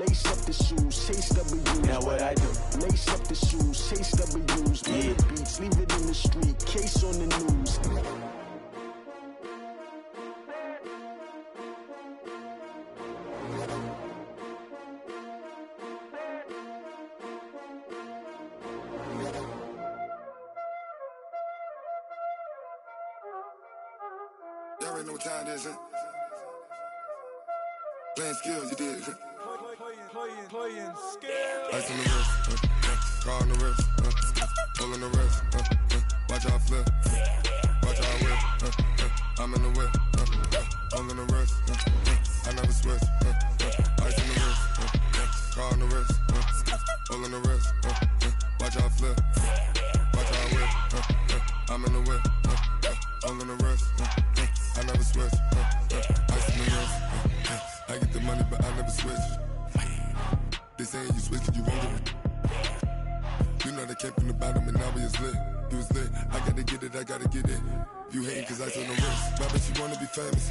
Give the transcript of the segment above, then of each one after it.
Lace up the shoes, chase W's. Now what I do? Lace up the shoes, chase W's. Yeah. Beats, leave it in the street, case on the news. Y'all already know what time it is, huh? Playing skills, you did. Playing skills. Ice on the wrist, car on the wrist, hole in the wrist, watch out flip, watch out whip, I'm in the whip, hole in the wrist, I never switch, ice on the wrist, car on the wrist, hole in the wrist, watch out flip, watch out whip, I'm in the whip, hole in the wrist, I never switch, ice on the wrist, I get the money but I never switch. They saying you switch it, you won't get it. You know they came from the bottom and now we is lit. You was lit, I gotta get it, I gotta get it. You hating cause ice on the wrist. My bitch, you wanna be famous,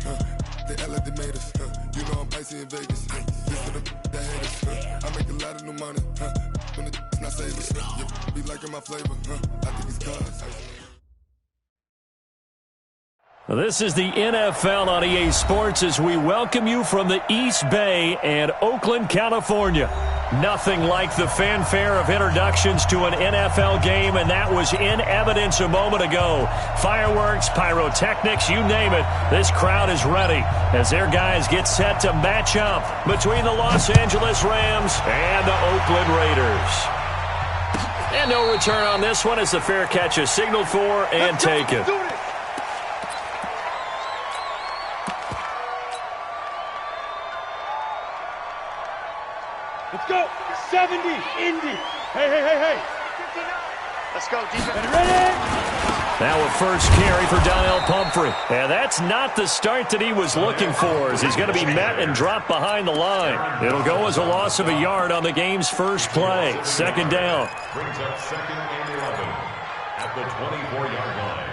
They act like they made us, You know I'm icy in Vegas, This for the that hate us, I make a lot of new money, When the not save us, You be liking my flavor, I think it's cause. This is the NFL on EA Sports as we welcome you from the East Bay and Oakland, California. Nothing like the fanfare of introductions to an NFL game, and that was in evidence a moment ago. Fireworks, pyrotechnics, you name it. This crowd is ready as their guys get set to match up between the Los Angeles Rams and the Oakland Raiders. And no return on this one as the fair catch is signaled for and taken. Let's go. 70, Indy. Hey. Let's go, defense. Ready? Now a first carry for Donnell Pumphrey. And that's not the start that he was looking for, as he's going to be met and dropped behind the line. It'll go as a loss of a yard on the game's first play. Second down. Brings up second and 11 at the 24-yard line.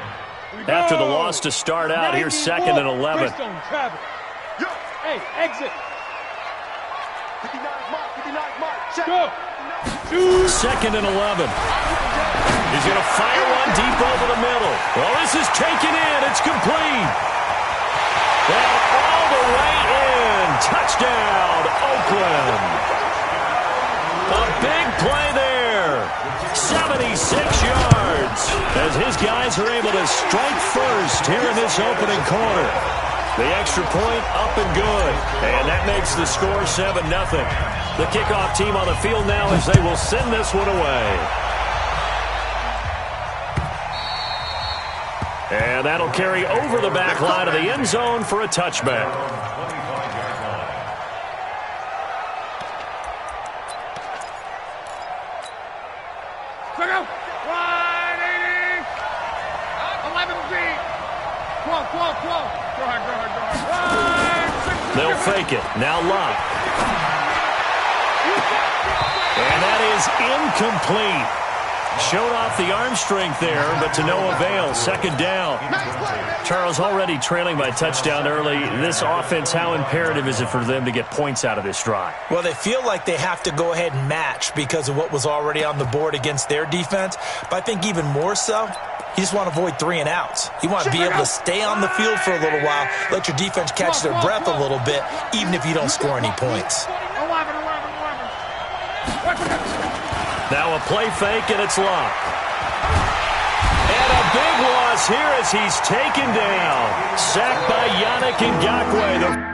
After the loss to start out, here's second and 11. Hey, exit. 59 mark, check. Go. Second and 11. He's going to fire one deep over the middle. Well, this is taken in. It's complete. And all the way in. Touchdown, Oakland. A big play there. 76 yards. As his guys are able to strike first here in this opening quarter. The extra point up and good. And that makes the score 7-0. The kickoff team on the field now as they will send this one away. And that'll carry over the back line of the end zone for a touchback. Check out. 180. 11 feet. 12. Go ahead. They'll fake it. Now Locke. And that is incomplete. Showed off the arm strength there, but to no avail. Second down. Charles, already trailing by touchdown early. This offense, how imperative is it for them to get points out of this drive? Well, they feel like they have to go ahead and match because of what was already on the board against their defense. But I think even more so, you just want to avoid 3 and outs. You want to be able to stay on the field for a little while, let your defense catch their breath a little bit, even if you don't score any points. 11. Now a play fake, and it's Locke. And a big loss here as he's taken down. Sacked by Yannick Ngakoue.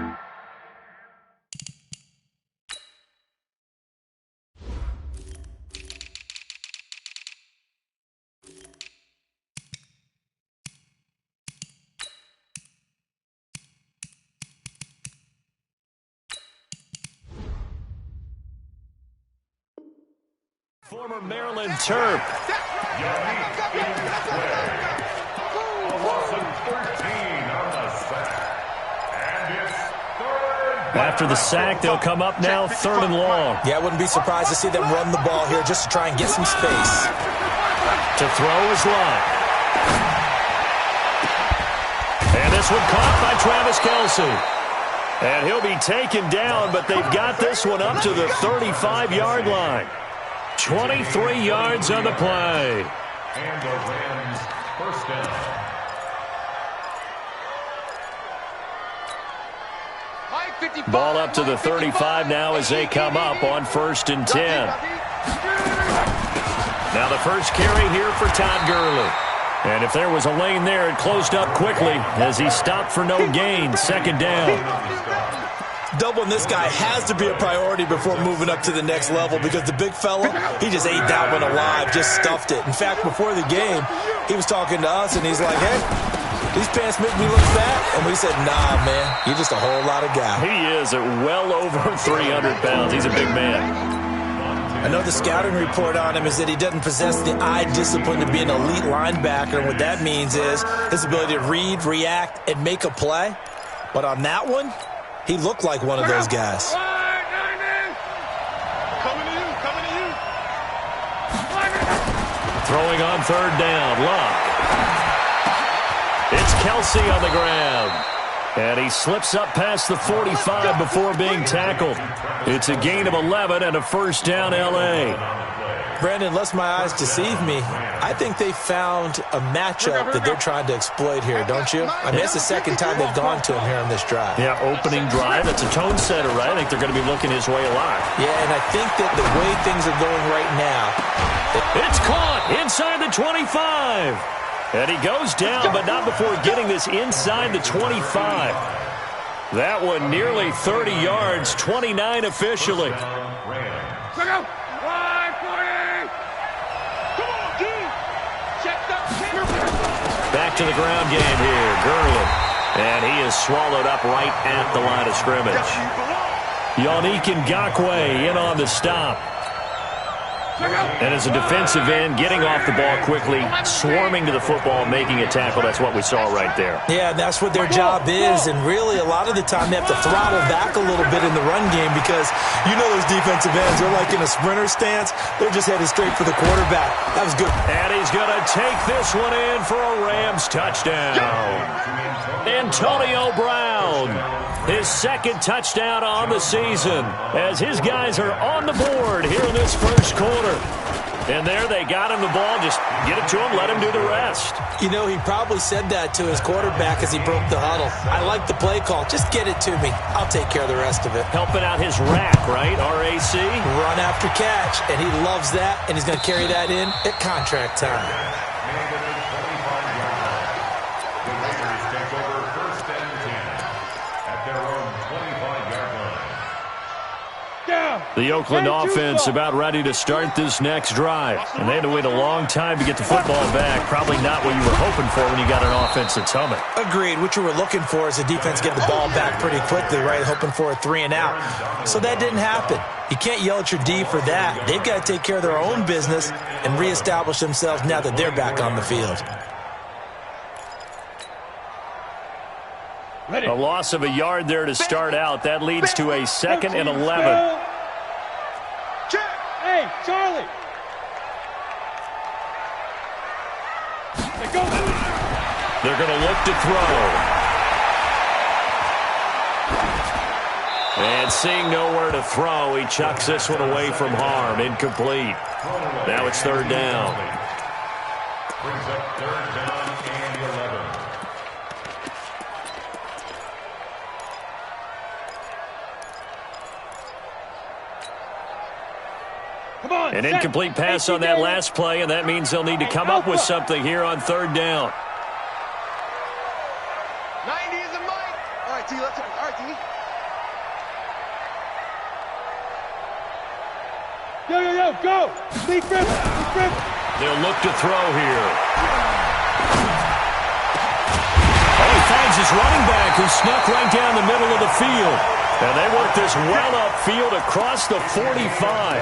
Former Maryland Terp. After the sack, they'll come up now 3rd and long. Yeah, I wouldn't be surprised to see them run the ball here just to try and get some space. To throw is Locke. And this one caught by Travis Kelce. And he'll be taken down, but they've got this one up to the 35-yard line. 23 yards on the play. And the Rams first down. Ball up to the 35 now as they come up on 1st and 10. Now the first carry here for Todd Gurley. And if there was a lane there, it closed up quickly as he stopped for no gain. 2nd down. Doubling this guy has to be a priority before moving up to the next level because the big fella, he just ate that one alive, just stuffed it. In fact, before the game, he was talking to us, and he's like, hey, these pants make me look fat. And we said, nah, man, you're just a whole lot of guy. He is at well over 300 pounds. He's a big man. Another scouting report on him is that he doesn't possess the eye discipline to be an elite linebacker. And what that means is his ability to read, react, and make a play. But on that one, he looked like one of those guys. Throwing on 3rd down, Luck. It's Kelsey on the ground. And he slips up past the 45 before being tackled. It's a gain of 11 and a 1st down L.A. Brandon, unless my eyes deceive me, I think they found a matchup that they're trying to exploit here, don't you? I mean, it's the 2nd time they've gone to him here on this drive. Yeah, opening drive. It's a tone setter, right? I think they're going to be looking his way a lot. Yeah, and I think that the way things are going right now. It's caught inside the 25. And he goes down, but not before getting this inside the 25. That one nearly 30 yards, 29 officially. Back to the ground game here, Gurley. And he is swallowed up right at the line of scrimmage. Yannick Ngakoue in on the stop. And as a defensive end, getting off the ball quickly, swarming to the football, making a tackle. That's what we saw right there. Yeah, that's what their job is. And really, a lot of the time, they have to throttle back a little bit in the run game because you know those defensive ends, they're like in a sprinter stance. They're just headed straight for the quarterback. That was good. And he's going to take this one in for a Rams touchdown. Antonio Brown, his 2nd touchdown on the season as his guys are on the board here in this 1st quarter. And there they got him the ball. Just get it to him, let him do the rest. You know, he probably said that to his quarterback as he broke the huddle. I like the play call. Just get it to me. I'll take care of the rest of it. Helping out his rack, right? RAC. Run after catch, and he loves that, and he's going to carry that in at contract time. The Oakland offense about ready to start this next drive. And they had to wait a long time to get the football back. Probably not what you were hoping for when you got an offense that's humming. Agreed. What you were looking for is a defense get the ball back pretty quickly, right? Hoping for a 3 and out. So that didn't happen. You can't yell at your D for that. They've got to take care of their own business and reestablish themselves now that they're back on the field. A loss of a yard there to start out. That leads to a 2nd and 11. Hey, Charlie. They're going to look to throw. And seeing nowhere to throw, he chucks this one away from harm. Incomplete. Now it's 3rd down. Brings up 3rd down and 11. An incomplete pass on that last play, and that means they'll need to come up with something here on 3rd down. 90 is a mic. All right, T, let's go. All right, T. Yo, go. Lead grip. They'll look to throw here. Oh, he finds his running back who snuck right down the middle of the field. And they work this well upfield across the 45.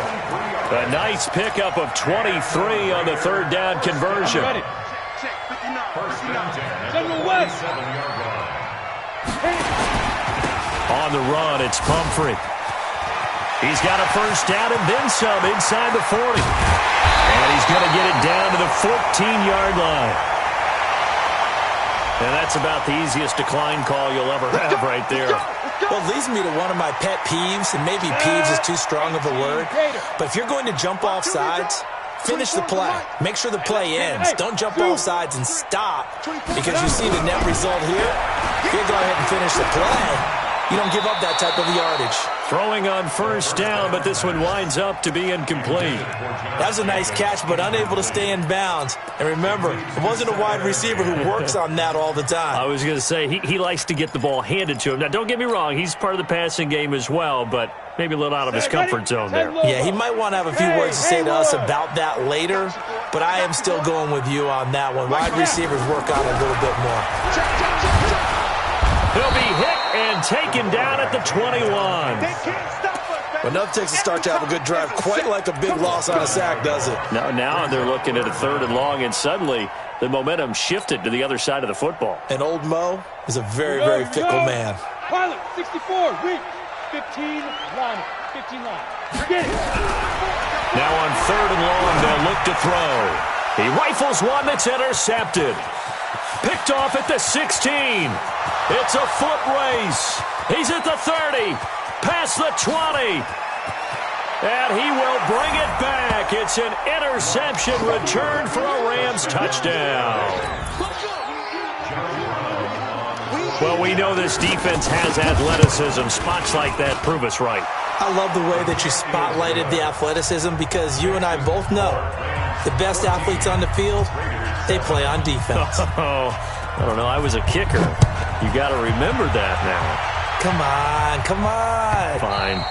A nice pickup of 23 on the 3rd down conversion. Check, 59. First down, 7-yard line. On the run, it's Pumphrey. He's got a 1st down and then some inside the 40. And he's going to get it down to the 14-yard line. And that's about the easiest decline call you'll ever have right there. Well, it leads me to one of my pet peeves, and maybe peeves is too strong of a word, but if you're going to jump off sides, finish the play. Make sure the play ends. Don't jump off sides and stop, because you see the net result here. If you go ahead and finish the play, you don't give up that type of yardage. Throwing on first down, but this one winds up to be incomplete. That was a nice catch, but unable to stay in bounds. And remember, it wasn't a wide receiver who works on that all the time. I was going to say, he likes to get the ball handed to him. Now, don't get me wrong, he's part of the passing game as well, but maybe a little out of his comfort zone there. Yeah, he might want to have a few words to say to us about that later, but I am still going with you on that one. Wide receivers work on it a little bit more. He'll be hit and taken down at the 21. Well, enough takes a start to have a good drive. Quite like a big loss on a sack, does it? Now they're looking at a 3rd and long, and suddenly the momentum shifted to the other side of the football. And old Mo is a very, very fickle man. Pilot, 64, reach, 15 line. Get it. Now on 3rd and long, they'll look to throw. He rifles one that's intercepted. Picked off at the 16. It's a foot race. He's at the 30. Past the 20. And he will bring it back. It's an interception return for a Rams touchdown. Well, we know this defense has athleticism. Spots like that prove us right. I love the way that you spotlighted the athleticism, because you and I both know the best athletes on the field, they play on defense. Oh, I don't know. I was a kicker. You got to remember that now. Come on, come on. Fine.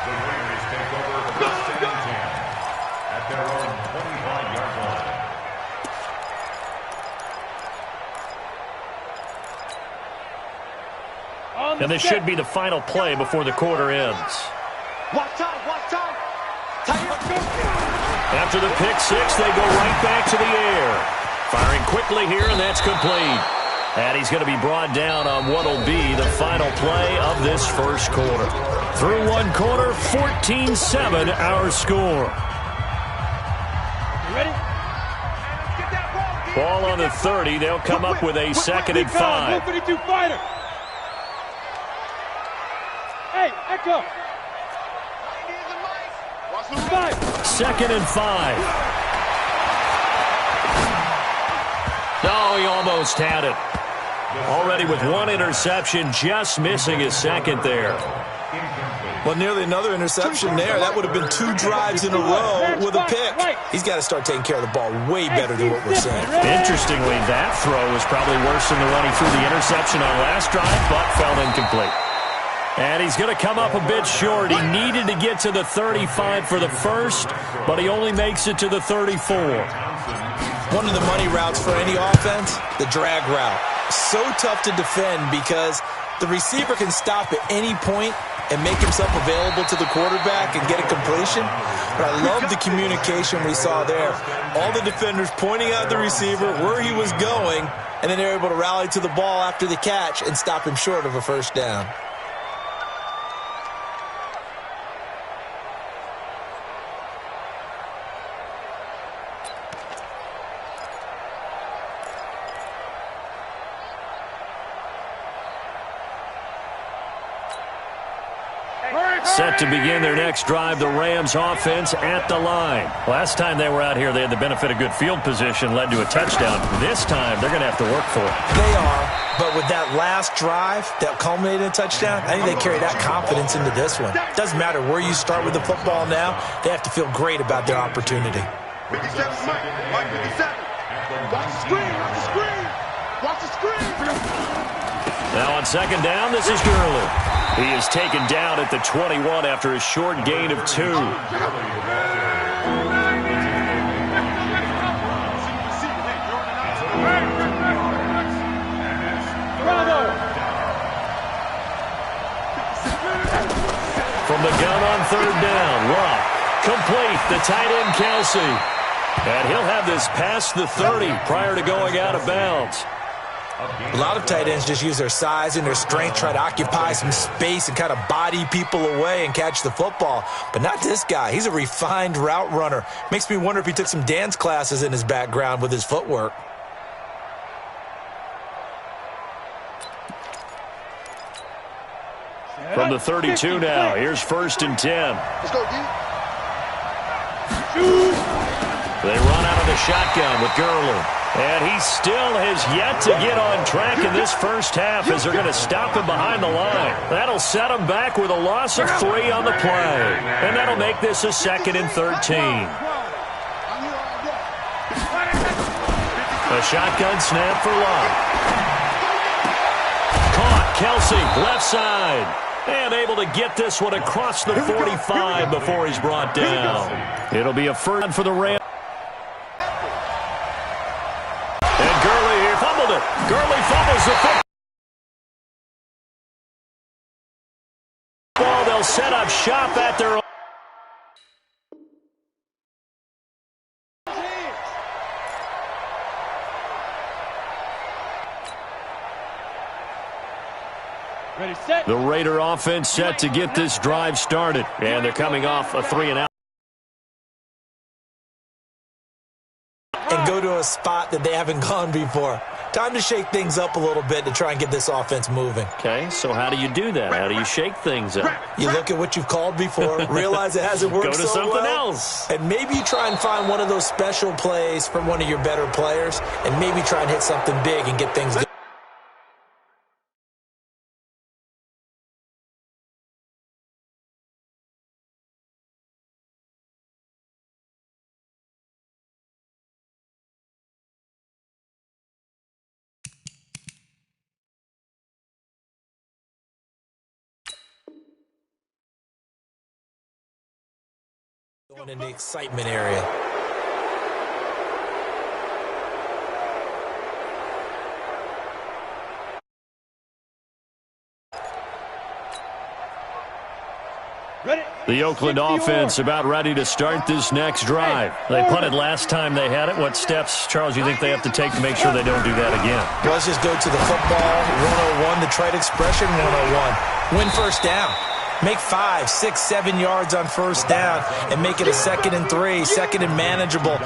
The Raiders take over 1st and 10 at their own 25-yard line. And this should be the final play before the quarter ends. Watch time. After the pick six, they go right back to the air. Firing quickly here, and that's complete. And he's going to be brought down on what will be the final play of this first quarter. Through one quarter, 14-7 our score. You ready? Ball on the 30. They'll come up with a 2nd and 5. 152 fighter. Hey, Echo. 2nd and 5. No, he almost had it. Already with one interception, just missing his 2nd there. Well, nearly another interception there. That would have been 2 drives in a row with a pick. He's got to start taking care of the ball way better than what we're saying. Interestingly, that throw was probably worse than the one he threw the interception on last drive, but fell incomplete. And he's going to come up a bit short. He needed to get to the 35 for the first, but he only makes it to the 34. One of the money routes for any offense, the drag route. So tough to defend because the receiver can stop at any point and make himself available to the quarterback and get a completion. But I love the communication we saw there. All the defenders pointing out the receiver, where he was going, and then they're able to rally to the ball after the catch and stop him short of a first down. Set to begin their next drive, the Rams offense at the line. Last time they were out here, they had the benefit of good field position, led to a touchdown. This time, they're going to have to work for it. They are, but with that last drive that culminated in a touchdown, I think they carry that confidence into this one. Doesn't matter where you start with the football now, they have to feel great about their opportunity. 57, Mike 57. Watch the screen, watch the screen. Watch the screen. Now on 2nd down, this is Gurley. He is taken down at the 21 after a short gain of 2. Bravo. From the gun on 3rd down, Love. Complete, the tight end Kelsey. And he'll have this past the 30 prior to going out of bounds. A lot of tight ends just use their size and their strength, try to occupy some space and kind of body people away and catch the football. But not this guy. He's a refined route runner. Makes me wonder if he took some dance classes in his background with his footwork. From the 32 now, here's 1st and 10. Let's go, D. They run out of the shotgun with Gurley. And he still has yet to get on track in this first half as they're going to stop him behind the line. That'll set him back with a loss of 3 on the play. And that'll make this a 2nd and 13. A shotgun snap for Love. Caught, Kelsey, left side. And able to get this one across the 45 before he's brought down. It'll be a first for the Rams. And Gurley here fumbled it. Gurley fumbles the football. They'll set up shop at their own. Ready, set. The Raider offense set to get this drive started. And they're coming off a 3-and-out. And go to a spot that they haven't gone before. Time to shake things up a little bit to try and get this offense moving. Okay, so how do you do that? How do you shake things up? You look at what you've called before, realize it hasn't worked Go to so something well, else. and maybe you try and find one of those special plays from one of your better players, and maybe try and hit something big and get things going. Going in the excitement area. Ready. The Oakland offense about ready to start this next drive. They punted last time they had it. What steps, Charles, you think they have to take to make sure they don't do that again? Let's just go to the football 101, the trite expression 101. Win first down. Make 5, 6, 7 yards on first down and make it a 2nd and 3, 2nd and manageable.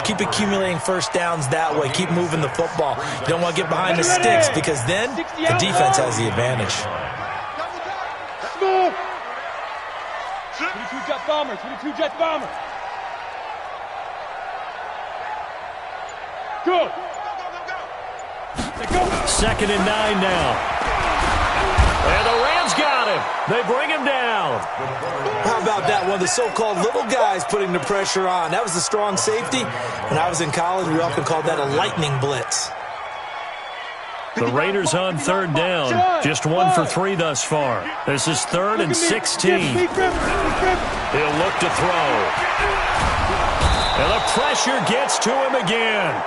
Keep accumulating first downs that way. Keep moving the football. You don't want to get behind the sticks because then the defense has the advantage. 22 jet bombers, 22 jet bombers. Good. Go. 2nd and 9 now. And the Rams got him. They bring him down. How about that one? The so-called little guys putting the pressure on. That was the strong safety. When I was in college, we often called that a lightning blitz. The Raiders on 3rd down. Just 1 for 3 thus far. This is 3rd and 16. He'll look to throw. And the pressure gets to him again.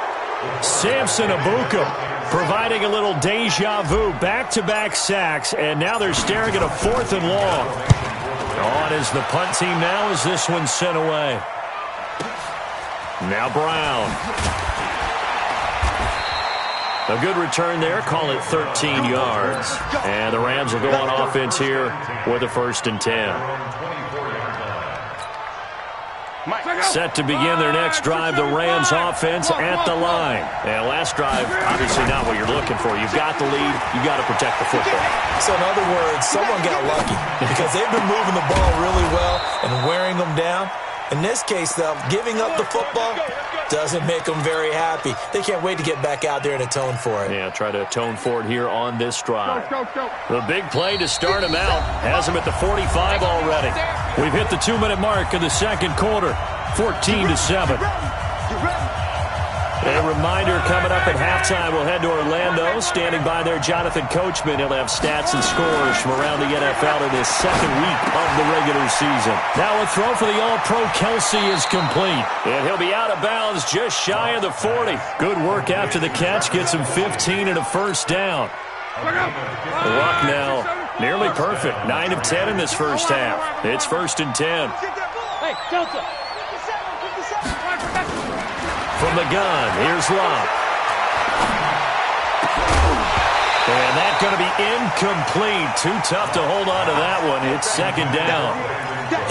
Samson Abuka providing a little deja vu, back-to-back sacks, and now they're staring at a 4th and long. On is the punt team now as this one's sent away. Now Brown. A good return there, call it 13 yards. And the Rams will go on offense here with a 1st and 10. Set to begin their next drive, the Rams offense at the line. And last drive, obviously not what you're looking for. You've got the lead. You've got to protect the football. So in other words, someone got lucky because they've been moving the ball really well and wearing them down. In this case, though, giving up the football doesn't make them very happy. They can't wait to get back out there and atone for it. Yeah, try to atone for it here on this drive. The big play to start him out has him at the 45 already. We've hit the 2-minute mark of the 2nd quarter, 14-7. A reminder coming up at halftime, we'll head to Orlando. Standing by there, Jonathan Coachman. He'll have stats and scores from around the NFL in his 2nd week of the regular season. Now a throw for the All-Pro Kelsey is complete. And he'll be out of bounds just shy of the 40. Good work after the catch. Gets him 15 and a 1st down. Luck now nearly perfect. 9 of 10 in this first half. It's 1st and 10. Hey, Delta. From the gun, here's Love. And that's going to be incomplete. Too tough to hold on to that one. It's 2nd down.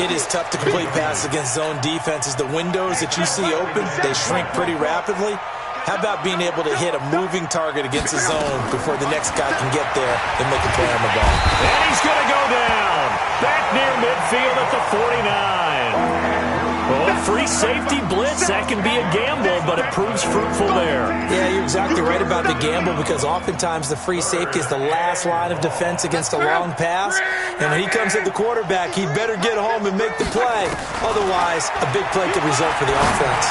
It is tough to complete passes against zone defenses. The windows that you see open, they shrink pretty rapidly. How about being able to hit a moving target against his zone before the next guy can get there and make a play on the ball? And he's going to go down. Back near midfield at the 49. Well, free safety blitz, that can be a gamble, but it proves fruitful there. Yeah, you're exactly right about the gamble because oftentimes the free safety is the last line of defense against a long pass. And when he comes at the quarterback, he'd better get home and make the play. Otherwise, a big play could result for the offense.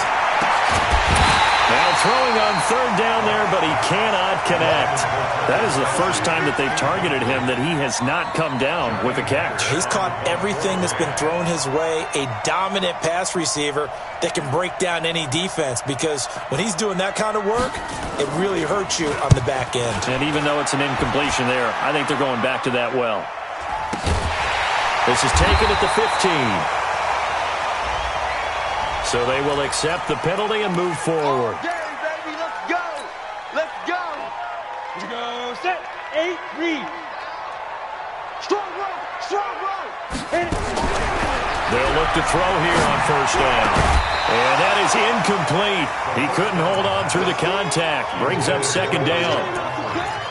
Now throwing on third down there, but he cannot connect. That is the first time that they've targeted him that he has not come down with a catch. He's caught everything that's been thrown his way, a dominant pass receiver that can break down any defense because when he's doing that kind of work, it really hurts you on the back end. And even though it's an incompletion there, I think they're going back to that well. This is taken at the 15. So they will accept the penalty and move forward. Okay, baby, let's go. Let's go. Here we go. Set. 8, read. Strong roll. Strong roll. They'll look to throw here on first down. And that is incomplete. He couldn't hold on through the contact. Brings up second down.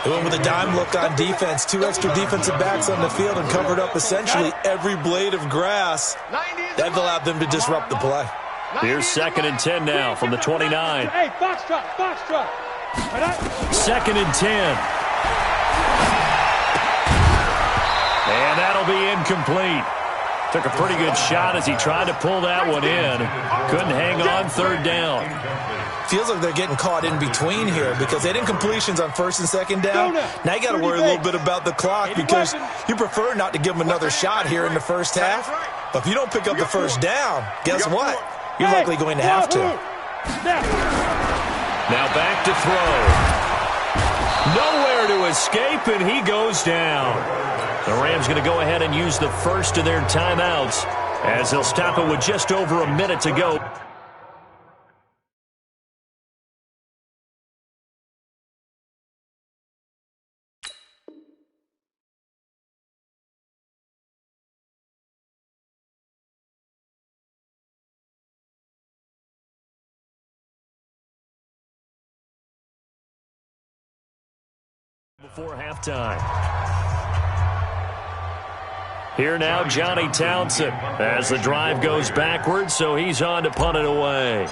They went with a dime look on defense. 2 extra defensive backs on the field and covered up essentially every blade of grass. That allowed them to disrupt the play. Here's second and 10 now from the 29. Hey, box drop, box drop. Second and 10. And that'll be incomplete. Took a pretty good shot as he tried to pull that one in. Couldn't hang on third down. Feels like they're getting caught in between here because they didn't completions on first and second down. Now you got to worry a little bit about the clock because you prefer not to give them another shot here in the first half. But if you don't pick up the first down, guess what? You're likely going to have to. Now back to throw. Nowhere to escape, and he goes down. The Rams going to go ahead and use the first of their timeouts as they'll stop it with just over a minute to go. Before halftime. Here now, Johnny Townsend as the drive goes backwards, so he's on to punt it away.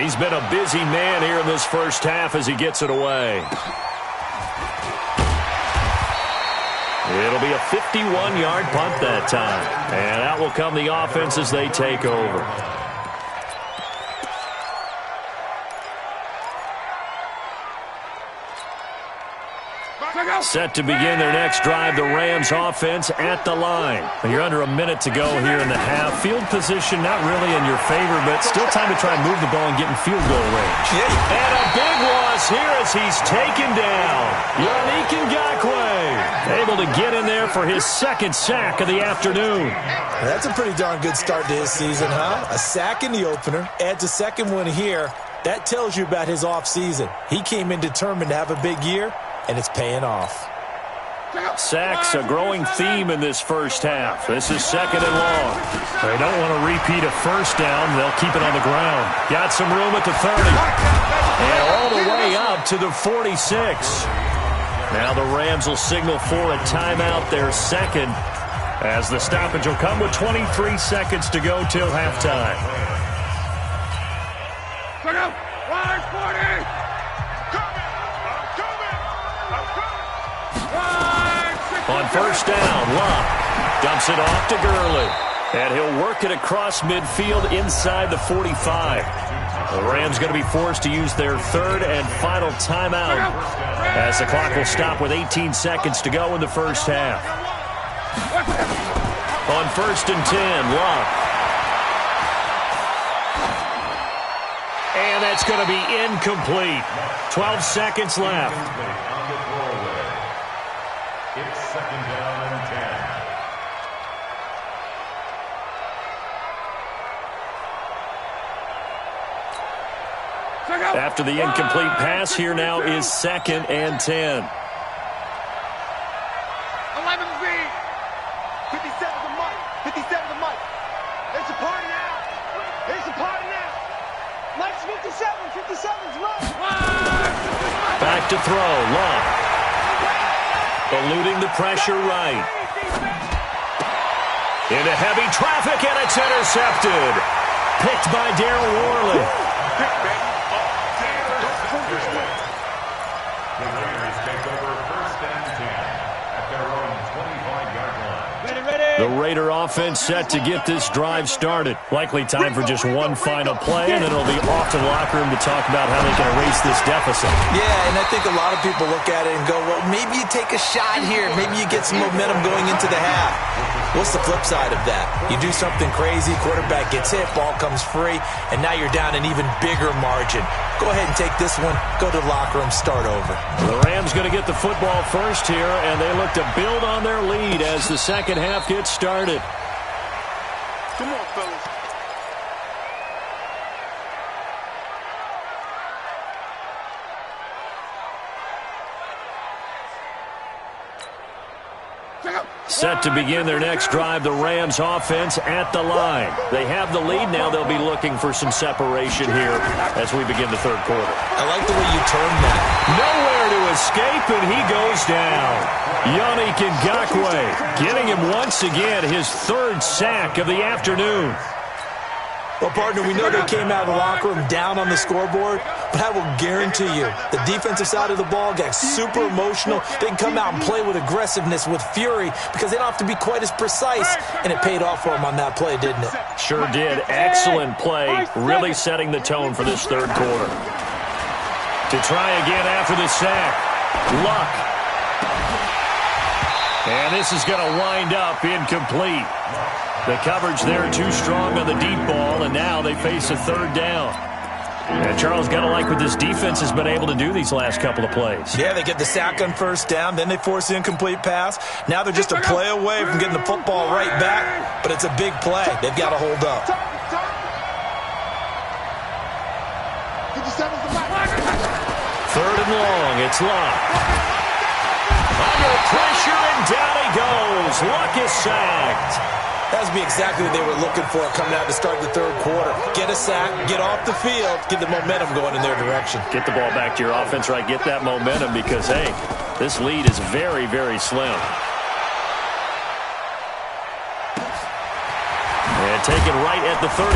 He's been a busy man here in this first half as he gets it away. It'll be a 51-yard punt that time, and out will come the offense as they take over. Set to begin their next drive, the Rams offense at the line. You're under a minute to go here in the half. Field position not really in your favor, but still time to try and move the ball and get in field goal range. And a big loss here as he's taken down. Yannick Ngakoue able to get in there for his second sack of the afternoon. That's a pretty darn good start to his season, huh? A sack in the opener, adds a second one here. That tells you about his offseason. He came in determined to have a big year, and it's paying off. Sacks, a growing theme in this first half. This is second and long. They don't want to repeat a first down. They'll keep it on the ground. Got some room at the 30. And all the way up to the 46. Now the Rams will signal for a timeout, their second, as the stoppage will come with 23 seconds to go till halftime. On first down, Love dumps it off to Gurley. And he'll work it across midfield inside the 45. The Rams going to be forced to use their third and final timeout as the clock will stop with 18 seconds to go in the first half. On first and 10, Love. And that's going to be incomplete. 12 seconds left. It's second down and 10. After the incomplete pass, here now is second and 10. 11 Z. 57 to Mike. 57 to Mike. It's a party now. It's a party now. Mike's 57. 57's mine. Back to throw. Luck. Eluding the pressure right. Into heavy traffic, and it's intercepted. Picked by Darryl Worley. The Raiders take over 1st and 10 at their own 25-yard line. The Raider offense set to get this drive started. Likely time for just one final play, and then it'll be off to the locker room to talk about how they can erase this deficit. Yeah, and I think a lot of people look at it and go, well, maybe you take a shot here. Maybe you get some momentum going into the half. What's the flip side of that? You do something crazy, quarterback gets hit, ball comes free, and now you're down an even bigger margin. Go ahead and take this one, go to the locker room, start over. The Rams going to get the football first here, and they look to build on their lead as the second half gets started. Come on, fellas. Set to begin their next drive, the Rams offense at the line. They have the lead now. They'll be looking for some separation here as we begin the third quarter. I like the way you turned that. Nowhere to escape, and he goes down. Yannick Ngakoue getting him once again, his third sack of the afternoon. Well, partner, we know they came out of the locker room down on the scoreboard, but I will guarantee you the defensive side of the ball got super emotional. They can come out and play with aggressiveness, with fury, because they don't have to be quite as precise, and it paid off for them on that play, didn't it? Sure did. Excellent play, really setting the tone for this third quarter. To try again after the sack, Luck. And this is going to wind up incomplete. The coverage there too strong on the deep ball, and now they face a third down. And Charles, got to like what this defense has been able to do these last couple of plays. Yeah, they get the sack on first down, then they force the incomplete pass. Now they're just a play away from getting the football right back, but it's a big play. They've got to hold up. Third and long, it's Luck. Under pressure, and down he goes. Luck is sacked. That would be exactly what they were looking for coming out to start the third quarter. Get a sack, get off the field, get the momentum going in their direction. Get the ball back to your offense, right? Get that momentum because, hey, this lead is very, very slim. And taken right at the 35.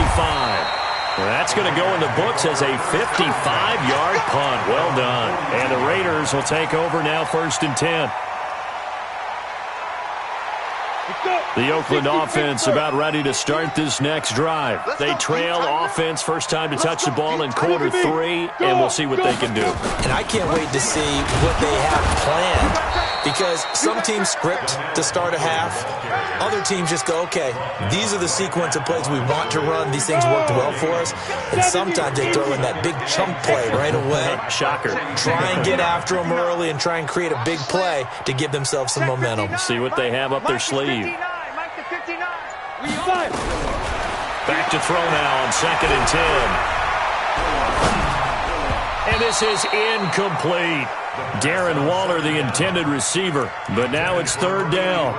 That's going to go in the books as a 55-yard punt. Well done. And the Raiders will take over now, 1st and 10. The Oakland offense about ready to start this next drive. They trail offense, first time to touch the ball in quarter 3, and we'll see what they can do. And I can't wait to see what they have planned, because some teams script to start a half. Other teams just go, okay, these are the sequence of plays we want to run. These things worked well for us. And sometimes they throw in that big chunk play right away. Shocker. Try and get after them early and try and create a big play to give themselves some momentum. See what they have up their sleeve. Back to throw now on 2nd and 10. And this is incomplete. Darren Waller, the intended receiver. But now it's 3rd down.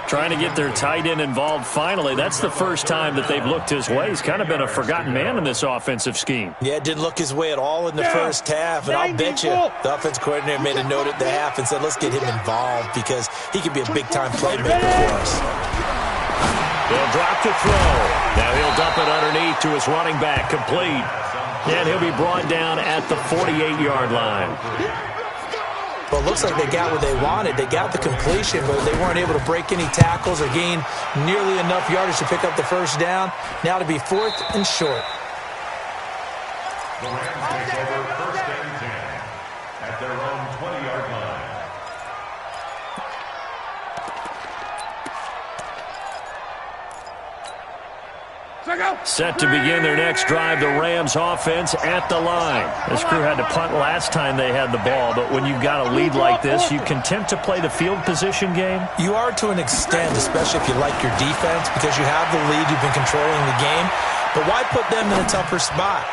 Trying to get their tight end involved finally. That's the first time that they've looked his way. He's kind of been a forgotten man in this offensive scheme. Yeah, it didn't look his way at all in the first half. And I'll bet you the offense coordinator made a note at the half and said, let's get him involved because he could be a big-time playmaker for us. He'll drop to throw. Now he'll dump it underneath to his running back, complete. And he'll be brought down at the 48-yard line. Well, it looks like they got what they wanted. They got the completion, but they weren't able to break any tackles or gain nearly enough yardage to pick up the first down. Now to be 4th and short. The Rams take over 1st and 10 at their own 20-yard line. Set to begin their next drive, the Rams offense at the line. This crew had to punt last time they had the ball, but when you've got a lead like this, you content to play the field position game? You are to an extent, especially if you like your defense, because you have the lead, you've been controlling the game. But why put them in a tougher spot?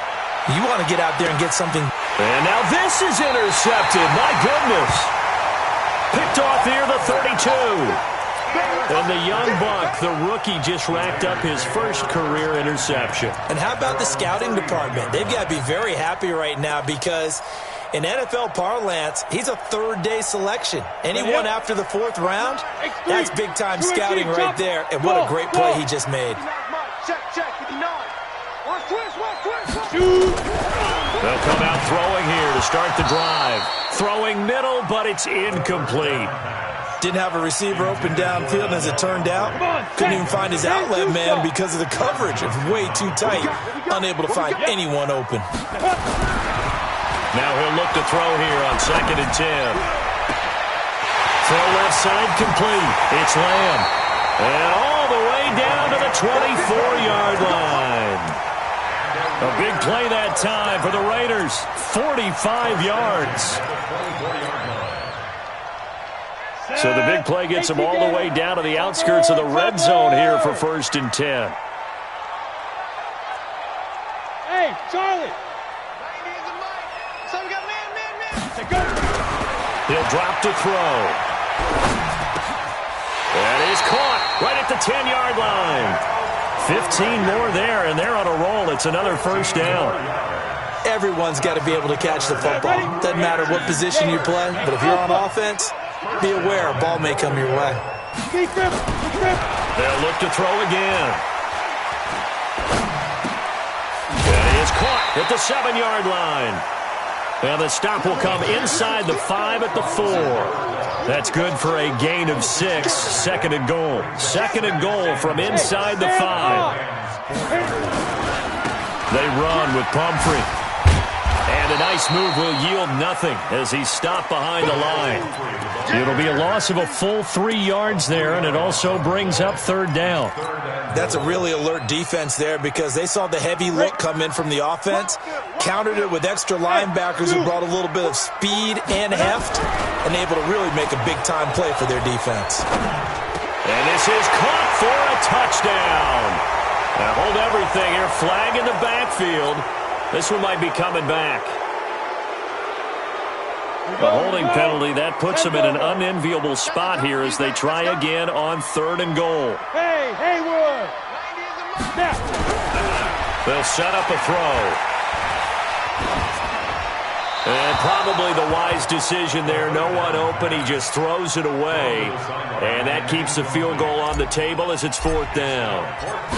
You want to get out there and get something. And now this is intercepted. My goodness. Picked off here, the 32. And the young buck, the rookie, just racked up his first career interception. And how about the scouting department? They've got to be very happy right now because in NFL parlance, he's a third-day selection. Anyone after the 4th round, that's big-time scouting right there. And what a great play he just made. They'll come out throwing here to start the drive. Throwing middle, but it's incomplete. Didn't have a receiver open downfield, as it turned out. Couldn't even find his outlet man because of the coverage. It was way too tight. Unable to find anyone open. Now he'll look to throw here on 2nd and 10. Throw left side complete. It's Lamb. And all the way down to the 24-yard line. A big play that time for the Raiders. 45 yards. So the big play gets them all the way down to the outskirts of the red zone here for 1st and 10. Hey, Charlie. He'll drop to throw. That is caught right at the 10-yard line. 15 more there, and they're on a roll. It's another 1st down. Everyone's got to be able to catch the football. Doesn't matter what position you play, but if you're on offense, be aware a ball may come your way. They'll look to throw again. That is caught at the 7-yard line. And the stop will come inside the 5 at the 4. That's good for a gain of 6. 2nd and goal. 2nd and goal from inside the 5. They run with Pumphrey. And a nice move will yield nothing as he's stopped behind the line. It'll be a loss of a full 3 yards there, and it also brings up 3rd down. That's a really alert defense there because they saw the heavy look come in from the offense, countered it with extra linebackers who brought a little bit of speed and heft, and able to really make a big-time play for their defense. And this is caught for a touchdown. Now hold everything here. Flag in the backfield. This one might be coming back. A holding penalty, that puts them in an unenviable spot here as they try again on 3rd and goal. Hey, Haywood! They'll set up a throw. And probably the wise decision there. No one open. He just throws it away. And that keeps the field goal on the table as it's 4th down.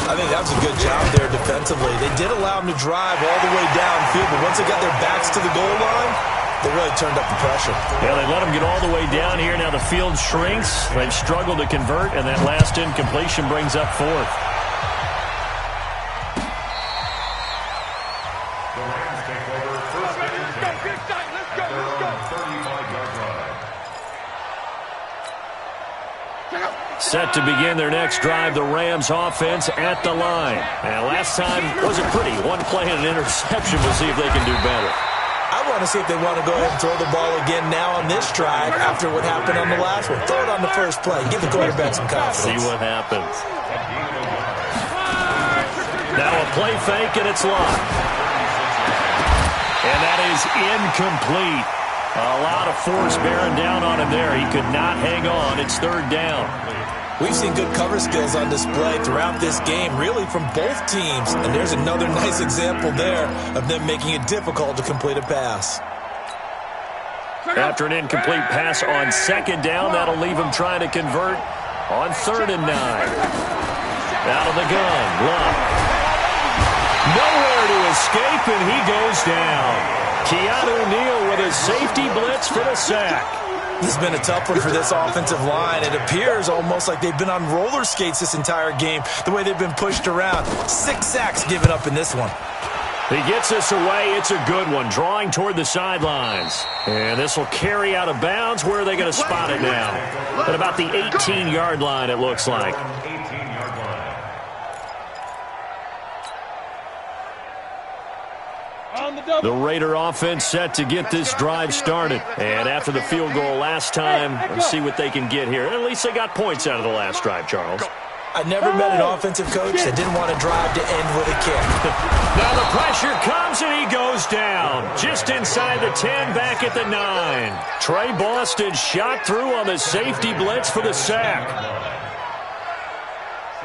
I think that was a good job there defensively. They did allow them to drive all the way downfield, but once they got their backs to the goal line, they really turned up the pressure. Yeah, they let them get all the way down here. Now the field shrinks. They've struggled to convert, and that last incompletion brings up 4th. Set to begin their next drive, the Rams offense at the line. And last time wasn't pretty. One play and an interception. We'll see if they can do better. I want to see if they want to go ahead and throw the ball again now on this drive after what happened on the last one. Throw it on the first play. Give the quarterback some confidence. See what happens. Now a play fake, and it's locked. And that is incomplete. A lot of force bearing down on him there. He could not hang on. It's 3rd down. We've seen good cover skills on display throughout this game, really from both teams. And there's another nice example there of them making it difficult to complete a pass. After an incomplete pass on 2nd down, that'll leave him trying to convert on 3rd and 9. Out of the gun, Luck. Nowhere to escape, and he goes down. Keanu Neal with a safety blitz for the sack. This has been a tough one for this offensive line. It appears almost like they've been on roller skates this entire game, the way they've been pushed around. 6 sacks given up in this one. He gets this away. It's a good one, drawing toward the sidelines. And this will carry out of bounds. Where are they going to spot it now? At about the 18-yard line, it looks like. The Raider offense set to get this drive started. And after the field goal last time, let's see what they can get here. At least they got points out of the last drive, Charles. I never met an offensive coach that didn't want to drive to end with a kick. Now the pressure comes and he goes down. Just inside the 10, back at the 9. Trey Boston shot through on the safety blitz for the sack.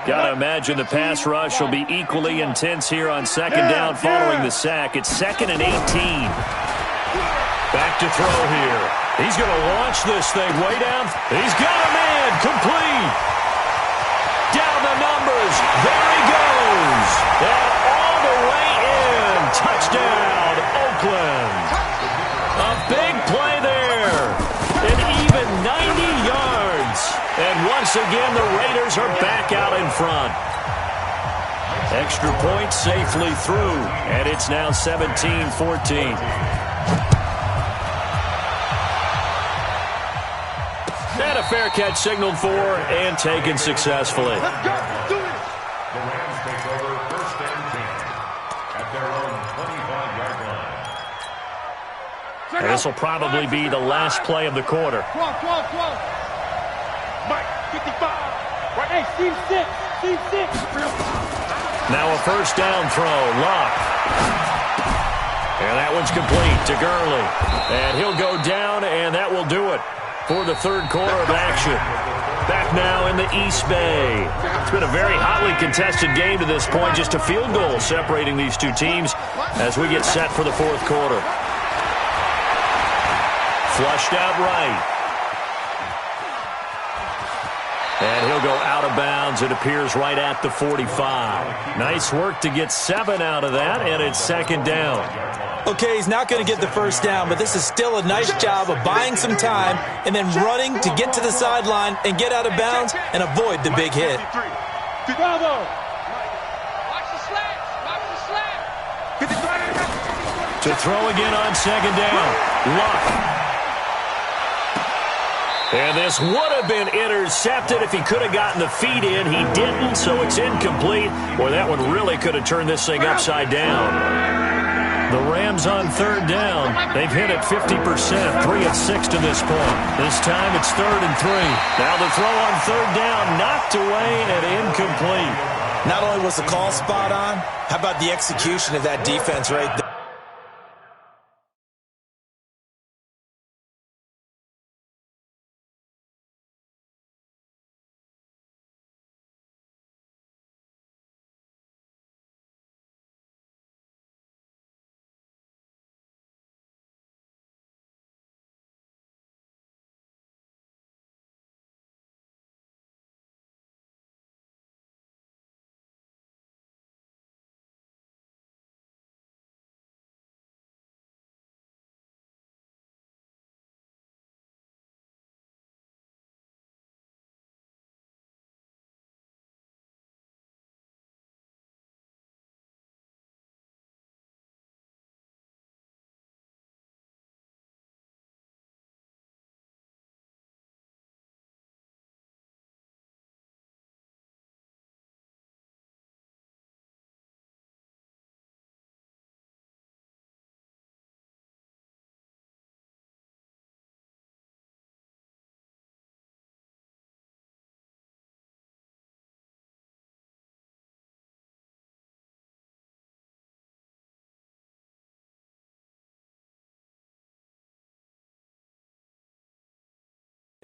Got to imagine the pass rush will be equally intense here on second down following the sack. It's 2nd and 18. Back to throw here. He's going to launch this thing way down. He's got a man. Complete. Down the numbers. There he goes. And all the way in. Touchdown, Oakland. A big play there. An even 90 yards. And once again, the Raiders are back out in front. Extra point safely through. And it's now 17-14. And a fair catch signaled for and taken successfully. The Rams take over 1st and 10 at their own 25-yard line. And this will probably be the last play of the quarter. Mike, 55. Right, hey, team 6. Now a first down throw. Luck. And that one's complete to Gurley. And he'll go down, and that will do it for the third quarter of action. Back now in the East Bay. It's been a very hotly contested game to this point. Just a field goal separating these two teams as we get set for the fourth quarter. Flushed out right. And he'll go out of bounds. It appears right at the 45. Nice work to get 7 out of that, and it's second down. Okay, he's not going to get the first down, but this is still a nice job of buying some time and then running to get to the sideline and get out of bounds and avoid the big hit. Bravo. To throw again on second down. Luck. And this would have been intercepted if he could have gotten the feet in. He didn't, so it's incomplete. Boy, that one really could have turned this thing upside down. The Rams on third down. They've hit it 50%, 3 of 6 to this point. This time it's 3rd and 3. Now the throw on third down, knocked away and incomplete. Not only was the call spot on, how about the execution of that defense right there?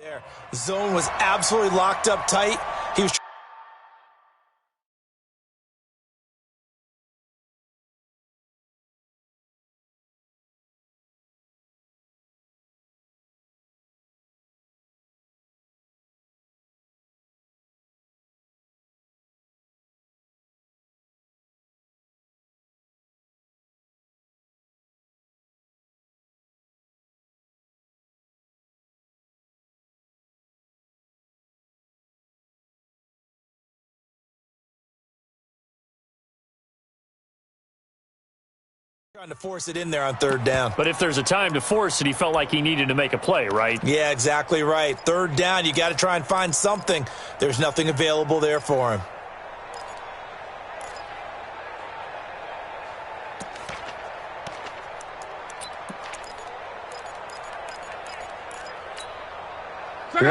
There. Zone was absolutely locked up tight. He was trying to force it in there on third down. But if there's a time to force it, he felt like he needed to make a play, right? Yeah, exactly right. Third down, you got to try and find something. There's nothing available there for him.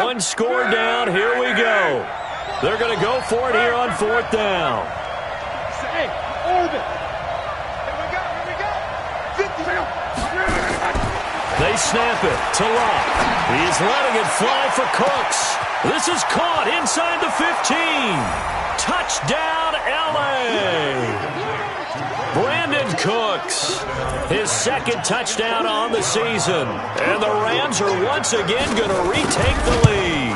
One score down. Here we go. They're going to go for it here on fourth down. Hey, orbit. They snap it to Locke. He's letting it fly for Cooks. This is caught inside the 15. Touchdown, L.A. Brandon Cooks, his second touchdown on the season. And the Rams are once again going to retake the lead.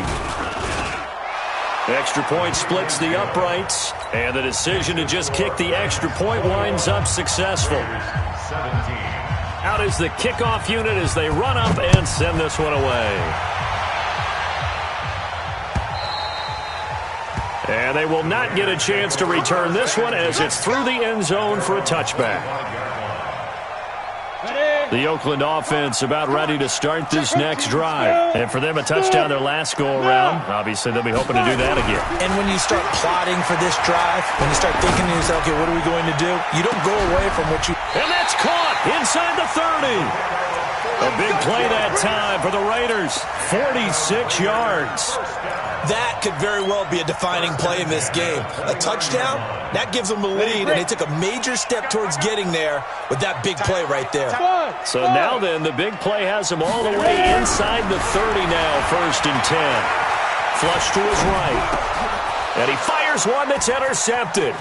Extra point splits the uprights, and the decision to just kick the extra point winds up successful. Out is the kickoff unit as they run up and send this one away. And they will not get a chance to return this one as it's through the end zone for a touchback. The Oakland offense about ready to start this next drive. And for them, a touchdown their last go-around. Obviously, they'll be hoping to do that again. And when you start plotting for this drive, when you start thinking to yourself, okay, what are we going to do? You don't go away from what you... And that's caught inside the 30. A big play that time for the Raiders. 46 yards. That could very well be a defining play in this game. A touchdown, that gives them the lead, and they took a major step towards getting there with that big play right there. So now then, the big play has him all the way inside the 30 now, 1st and 10. Flush to his right. And he fires one that's intercepted.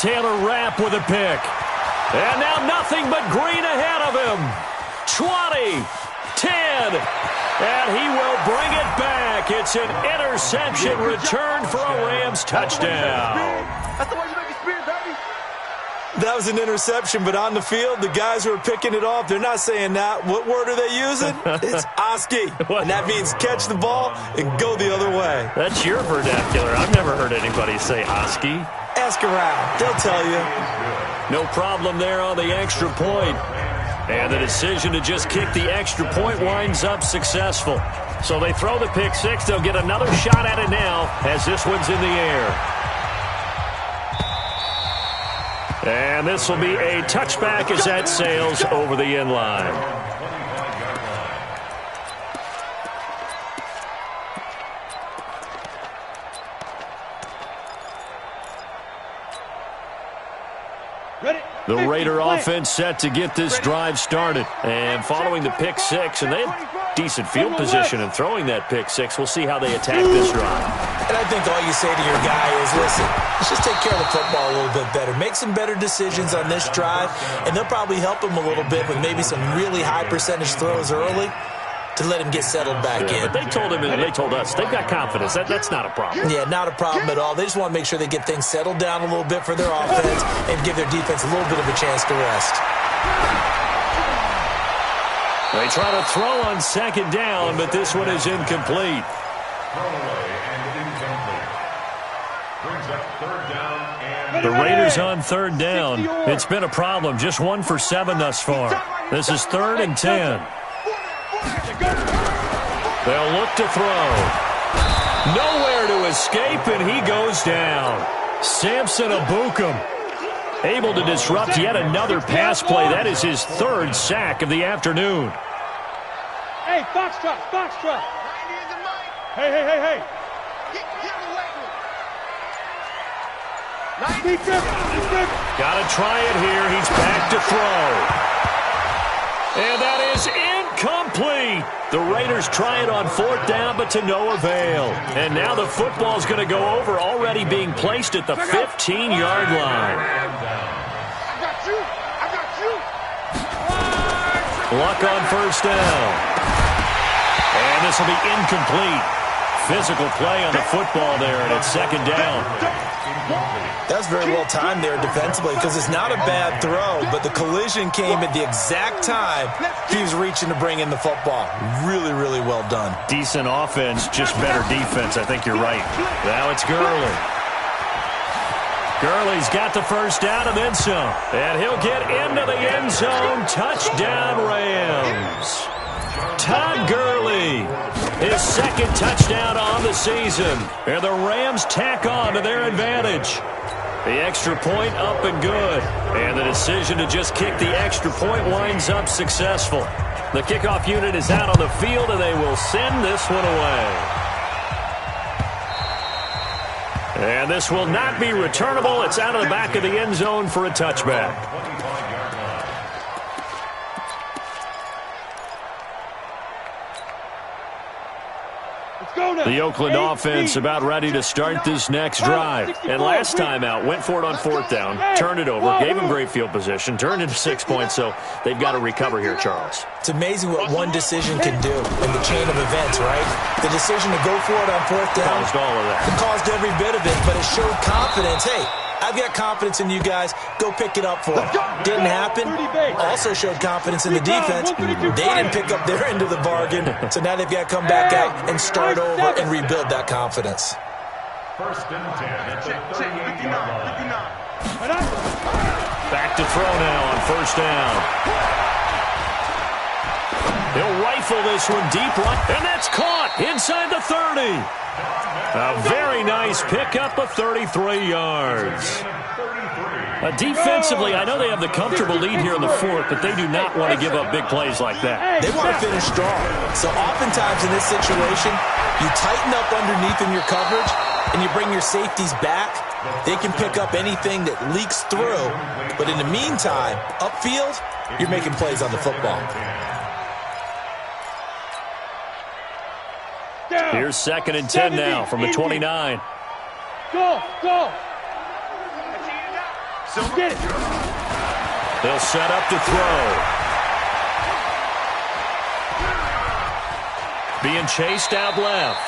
Taylor Rapp with a pick. And now nothing but green ahead of him. 20, 10, and he will bring it back. It's an interception return for a Rams touchdown. That's the way you make it spin, baby. That was an interception, but on the field, the guys who are picking it off, they're not saying that. What word are they using? It's Oski, and that means catch the ball and go the other way. That's your vernacular. I've never heard anybody say Oski. Ask around. They'll tell you. No problem there on the extra point. And the decision to just kick the extra point winds up successful. So they throw the pick six. They'll get another shot at it now as this one's in the air. And this will be a touchback as that sails over the end line. The Raider offense set to get this drive started. And following the pick six, and they had decent field position in throwing that pick six. We'll see how they attack this drive. And I think all you say to your guy is, listen, let's just take care of the football a little bit better. Make some better decisions on this drive, and they'll probably help him a little bit with maybe some really high percentage throws early to let him get settled back in. But they told him and they told us they've got confidence. That's not a problem. Yeah, not a problem at all. They just want to make sure they get things settled down a little bit for their offense and give their defense a little bit of a chance to rest. They try to throw on 2nd down, but this one is incomplete. The Raiders on 3rd down. It's been a problem. Just 1 for 7 thus far. This is 3rd and 10. They'll look to throw. Nowhere to escape, and he goes down. Samson Abukum able to disrupt yet another pass play. That is his 3rd sack of the afternoon. Hey, Foxtrot, Foxtrot. Hey. Got to try it here. He's back to throw. And that is incomplete. The Raiders try it on 4th down, but to no avail. And now the football's going to go over, already being placed at the 15-yard line. I got you. Luck on 1st down. And this will be incomplete. Physical play on the football there, and it's 2nd down. That's very well timed there defensively because it's not a bad throw, but the collision came at the exact time he was reaching to bring in the football. Really, really well done. Decent offense, just better defense. I think you're right. Now it's Gurley. Gurley's got the 1st down and then some. And he'll get into the end zone. Touchdown, Rams. Todd Gurley, his 2nd touchdown on the season. And the Rams tack on to their advantage. The extra point up and good. And the decision to just kick the extra point winds up successful. The kickoff unit is out on the field, and they will send this one away. And this will not be returnable. It's out of the back of the end zone for a touchback. Let's go now. The Oakland offense about ready to start this next drive. And last time out, went for it on fourth down, turned it over, gave them great field position, turned into 6 points, so they've got to recover here, Charles. It's amazing what one decision can do in the chain of events, right? The decision to go for it on fourth down caused all of that. It caused every bit of it, but it showed confidence. Hey, I've got confidence in you guys. Go pick it up for them. Didn't happen. Also showed confidence in the defense. They didn't pick up their end of the bargain, so now they've got to come back out and start over and rebuild that confidence. First and 10 at the 38-yard line. Back to throw now on first down. He'll rifle this one deep right, and that's caught inside the 30. A very nice pickup of 33 yards. Defensively, I know they have the comfortable lead here in the fourth, but they do not want to give up big plays like that. They want to finish strong. So oftentimes in this situation, you tighten up underneath in your coverage, and you bring your safeties back. They can pick up anything that leaks through. But in the meantime, upfield, you're making plays on the football. Here's second and 10 now from the 29. Go! Get it! They'll set up to throw. Being chased out left.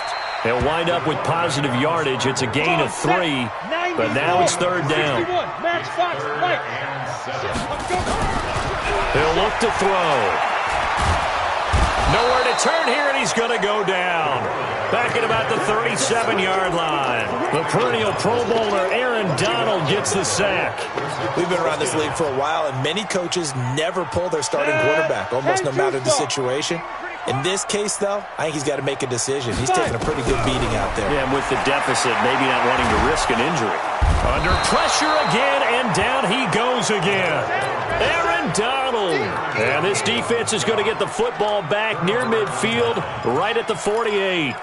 They'll wind up with positive yardage. It's a gain of 3, but now it's third down. They'll look to throw. Nowhere to turn here, and he's going to go down. Back at about the 37-yard line. The perennial Pro Bowler Aaron Donald gets the sack. We've been around this league for a while, and many coaches never pull their starting quarterback, almost no matter the situation. In this case, though, I think he's got to make a decision. He's taking a pretty good beating out there. Yeah, and with the deficit, maybe not wanting to risk an injury. Under pressure again, and down he goes again. Aaron Donald. And this defense is going to get the football back near midfield, right at the 48.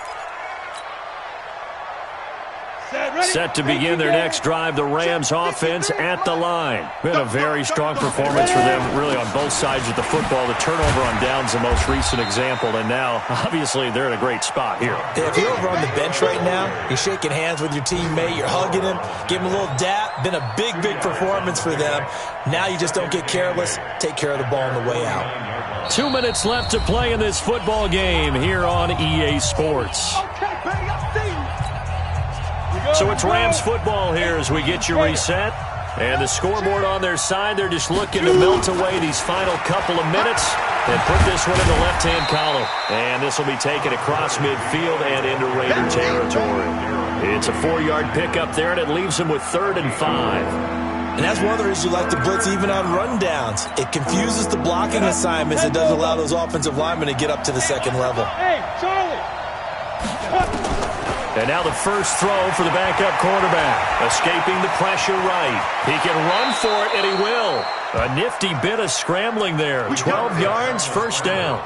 Set to begin their next drive, the Rams offense at the line. Been a very strong performance for them, really on both sides of the football. The turnover on downs the most recent example, and now, obviously, they're in a great spot here. Yeah, if you're over on the bench right now, you're shaking hands with your teammate, you're hugging him, give him a little dap. Been a big, big performance for them. Now you just don't get careless. Take care of the ball on the way out. 2 minutes left to play in this football game here on EA Sports. So it's Rams football here as we get you reset. And the scoreboard on their side, they're just looking to melt away these final couple of minutes and put this one in the left-hand column. And this will be taken across midfield and into Raider territory. It's a 4-yard pickup there, and it leaves them with 3rd and 5. And that's one of the reasons you like to blitz even on rundowns. It confuses the blocking assignments. It doesn't allow those offensive linemen to get up to the second level. Hey, Charlie! And now the first throw for the backup quarterback. Escaping the pressure right. He can run for it, and he will. A nifty bit of scrambling there. 12 yards, first down.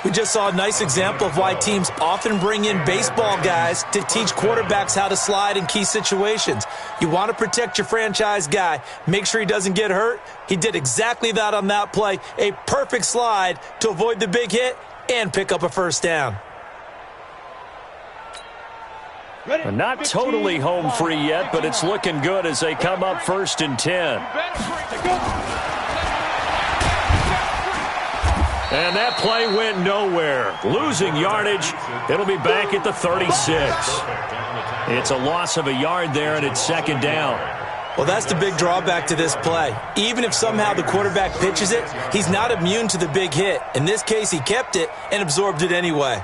We just saw a nice example of why teams often bring in baseball guys to teach quarterbacks how to slide in key situations. You want to protect your franchise guy. Make sure he doesn't get hurt. He did exactly that on that play. A perfect slide to avoid the big hit and pick up a first down. Not totally home free yet, but it's looking good as they come up 1st and 10. And that play went nowhere. Losing yardage. It'll be back at the 36. It's a loss of a yard there, and it's 2nd down. Well, that's the big drawback to this play. Even if somehow the quarterback pitches it, he's not immune to the big hit. In this case, he kept it and absorbed it anyway.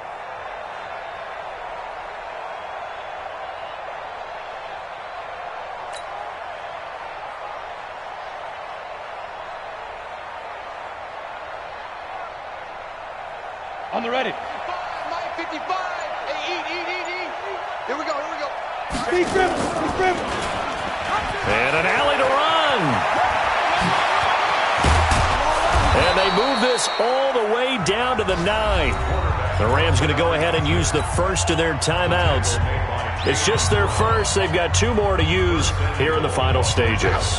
On the ready. 55. Hey, eat. Here we go. Speed dribble. And an alley to run. And they move this all the way down to the 9. The Rams going to go ahead and use the first of their timeouts. It's just their first. They've got 2 more to use here in the final stages.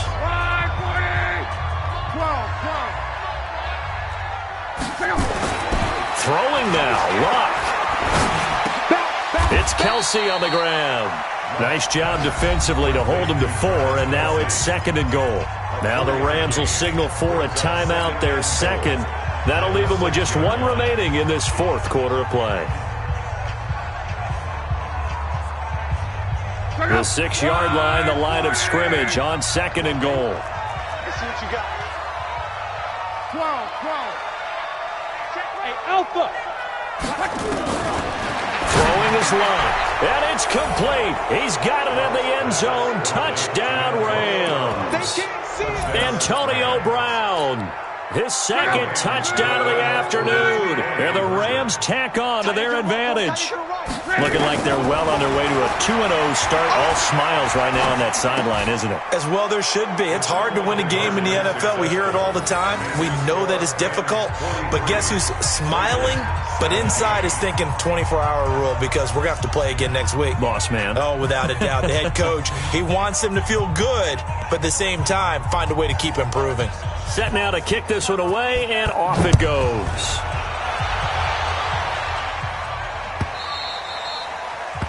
Throwing now, Luck. It's Kelsey on the ground. Nice job defensively to hold him to 4, and now it's 2nd and goal. Now the Rams will signal for a timeout, their second. That'll leave them with just 1 remaining in this 4th quarter of play. The 6-yard line, the line of scrimmage on 2nd and goal. Let's see what you got. 12. Hey, Alpha. Throwing his line, and it's complete. He's got it in the end zone. Touchdown, Rams. They can't see it. Antonio Brown, his 2nd touchdown of the afternoon. And the Rams tack on to their advantage. Looking like they're well on their way to a 2-0 start. All smiles right now on that sideline, isn't it? As well there should be. It's hard to win a game in the NFL. We hear it all the time. We know that it's difficult. But guess who's smiling? But inside is thinking 24-hour rule because we're going to have to play again next week. Boss man. Oh, without a doubt. The head coach, he wants them to feel good, but at the same time, find a way to keep improving. Set now to kick this one away, and off it goes.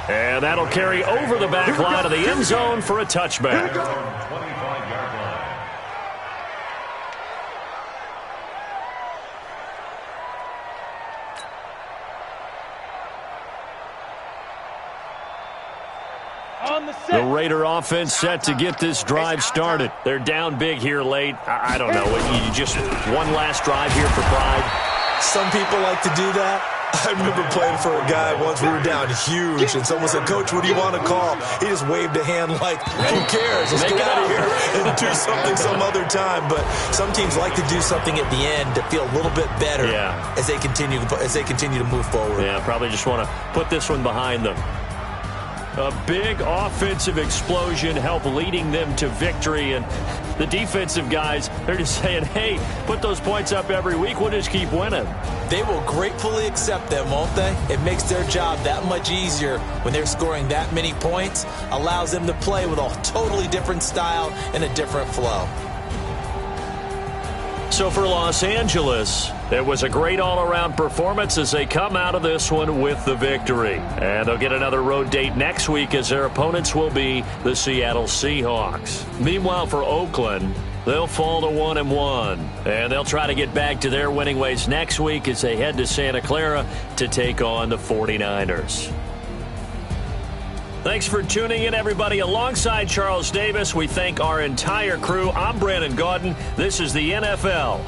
And that'll carry over the back line of the end zone for a touchback. 25-yard line. On the The Raider offense set to get this drive started. They're down big here late. I don't know. You just one last drive here for pride. Some people like to do that. I remember playing for a guy once. We were down huge, and someone said, "Coach, what do you want to call?" He just waved a hand like, "Who cares? Let's get out of here and do something some other time." But some teams like to do something at the end to feel a little bit better as they continue to move forward. Yeah, probably just want to put this one behind them. A big offensive explosion helped leading them to victory, and the defensive guys, they're just saying, hey, put those points up every week, we'll just keep winning. They will gratefully accept them, won't they? It makes their job that much easier when they're scoring that many points, allows them to play with a totally different style and a different flow. So for Los Angeles, it was a great all-around performance as they come out of this one with the victory. And they'll get another road date next week as their opponents will be the Seattle Seahawks. Meanwhile, for Oakland, they'll fall to 1-1. And they'll try to get back to their winning ways next week as they head to Santa Clara to take on the 49ers. Thanks for tuning in, everybody. Alongside Charles Davis, we thank our entire crew. I'm Brandon Gaudin. This is the NFL